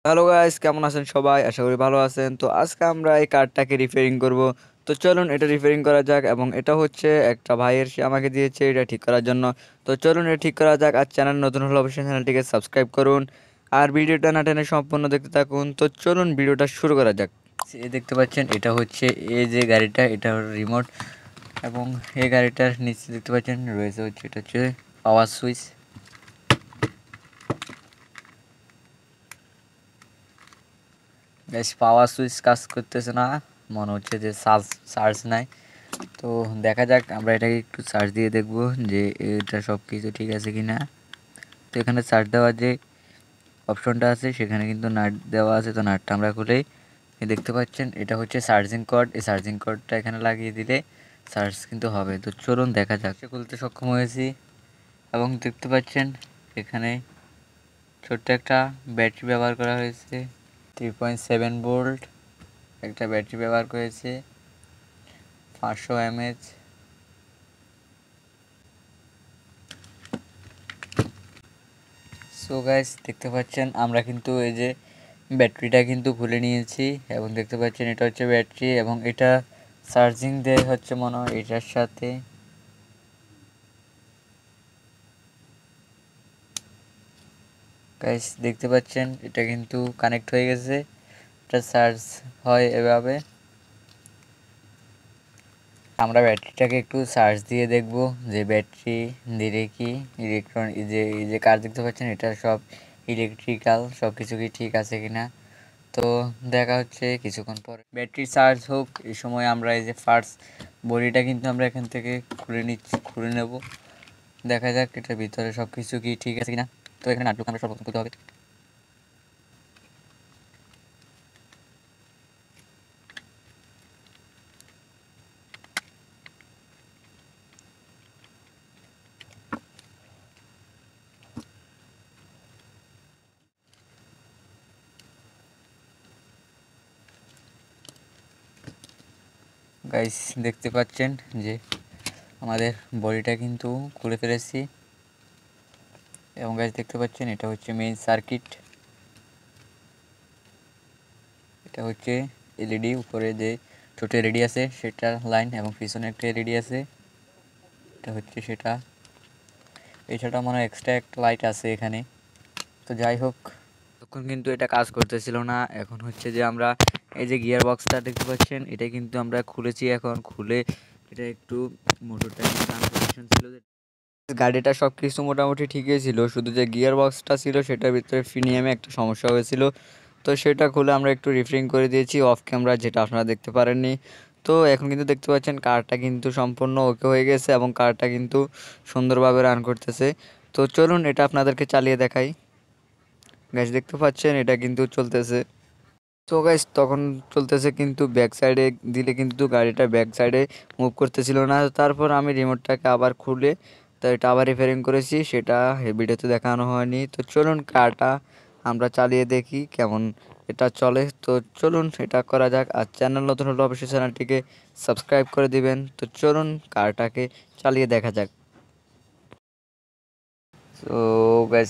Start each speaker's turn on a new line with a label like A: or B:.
A: Hello guys, কেমন আছেন সবাই? আশা করি ভালো আছেন। তো আজকে আমরা এই কার্ডটাকে রিপেয়ারিং করব। তো চলুন এটা রিপেয়ারিং করা যাক। এবং এটা হচ্ছে একটা ভাইয়ের, সে আমাকে দিয়েছে এটা ঠিক করার জন্য। তো চলুন এটা ঠিক করা যাক। আর চ্যানেল নতুন হলে অবশ্যই চ্যানেলটিকে সাবস্ক্রাইব করুন আর ভিডিওটা না টেনে সম্পূর্ণ দেখতে থাকুন। তো চলুন ভিডিওটা শুরু করা যাক। এই দেখতে পাচ্ছেন, এটা হচ্ছে এই যে গাড়িটা, এটা রিমোট। এবং এই গাড়িটার নিচে দেখতে পাচ্ছেন রয়েছে হচ্ছে, এটা হচ্ছে পাওয়ার সুইচ। বেশ, পাওয়ার সুইচ কাজ করতেছে না, মনে হচ্ছে যে চার্জ নাই। তো দেখা যাক, আমরা এটাকে একটু চার্জ দিয়ে দেখব যে এটা সব কিছু ঠিক আছে কি না। তো এখানে চার্জ দেওয়ার যে অপশনটা আছে সেখানে কিন্তু নাট দেওয়া আছে। তো নাটটা আমরা খুলেই দেখতে পাচ্ছেন এটা হচ্ছে চার্জিং কর্ড। এই চার্জিং কর্ডটা এখানে লাগিয়ে দিলে চার্জ কিন্তু হবে। তো চলুন দেখা যাক। খুলতে সক্ষম হয়েছি এবং দেখতে পাচ্ছেন এখানে ছোট্ট একটা ব্যাটারি ব্যবহার করা হয়েছে। 3.7 ভোল্ট একটা ব্যাটারি ব্যবহার করেছে, 500 mAh। সো গাইস, দেখতে পাচ্ছেন আমরা কিন্তু এই যে ব্যাটারিটা কিন্তু খুলে নিয়েছি এবং দেখতে পাচ্ছেন এটা হচ্ছে ব্যাটারি এবং এটা চার্জিং দেয় হচ্ছে মনে হয় এটার সাথে। গাইস দেখতে পাচ্ছেন এটা কিন্তু কানেক্ট হয়ে গেছে, এটা চার্জ হয় এভাবে। আমরা ব্যাটারিটাকে একটু চার্জ দিয়ে দেখব যে ব্যাটারি দিলে কি ইলেকট্রন, এই যে কার দেখতে পাচ্ছেন এটা সব ইলেকট্রিক্যাল সব কিছু কি ঠিক আছে কিনা। তো দেখা হচ্ছে কিছুক্ষণ পরে। ব্যাটারি চার্জ হোক, এই সময় আমরা এই যে ফার্স্ট বডিটা কিন্তু আমরা এখান থেকে খুলে নেব। দেখা যাক এটার ভিতরে সব কিছু কি ঠিক আছে কিনা। তো এখানে নাটলুক আমরা সর্বপ্রথম খুলতে হবে। গাইস দেখতে পাচ্ছেন যে আমাদের বডিটা কিন্তু খুলে ফেলেছি এবং গাইস দেখতে পাচ্ছেন এটা হচ্ছে মেইন সার্কিট। এটা হচ্ছে এলইডি, উপরে যে ছোট এলইডি আছে সেটার লাইন এবং পিছনে একটা এলইডি আছে, এটা হচ্ছে সেটা। এছাড়া মনে হয় এক্সট্রা একটা লাইট আছে এখানে। তো যাই হোক, তখন কিন্তু এটা কাজ করতেছিল না। এখন হচ্ছে যে আমরা এই যে গিয়ার বক্সটা দেখতে পাচ্ছেন, এটা কিন্তু আমরা খুলেছি। এখন খুলে এটা একটু মোটরটা টান পজিশন ছিল যে গাড়িটা সব কিছু মোটামুটি ঠিকই ছিল, শুধু যে গিয়ার বক্সটা ছিল সেটার ভিতরে ফিনিয়ামে একটা সমস্যা হয়েছিল। তো সেটা খুলে আমরা একটু রিফারিং করে দিয়েছি অফ ক্যামেরা, যেটা আপনারা দেখতে পারেননি। তো এখন কিন্তু দেখতে পাচ্ছেন কারটা কিন্তু সম্পূর্ণ ওকে হয়ে গেছে এবং কারটা কিন্তু সুন্দরভাবে রান করতেছে। তো চলুন এটা আপনাদেরকে চালিয়ে দেখাই। গাইস দেখতে পাচ্ছেন এটা কিন্তু চলতেছে। তো গাইস তখন চলতেছে, কিন্তু ব্যাক সাইডে দিলে কিন্তু গাড়িটা ব্যাক সাইডে মুভ করতেছিল না। তারপর আমি রিমোটটাকে আবার খুলে তো এটা আবার রিপেয়ারিং করেছি, সেটা ভিডিওতে দেখানো হয়নি। তো চলুন কারটা আমরা চালিয়ে দেখি কেমন এটা চলে। তো চলুন এটা করা যাক। আর চ্যানেল নতুন হলে অবশ্যই চ্যানেলটিকে সাবস্ক্রাইব করে দিবেন। তো চলুন কারটাকে চালিয়ে দেখা যাক। তো গাইস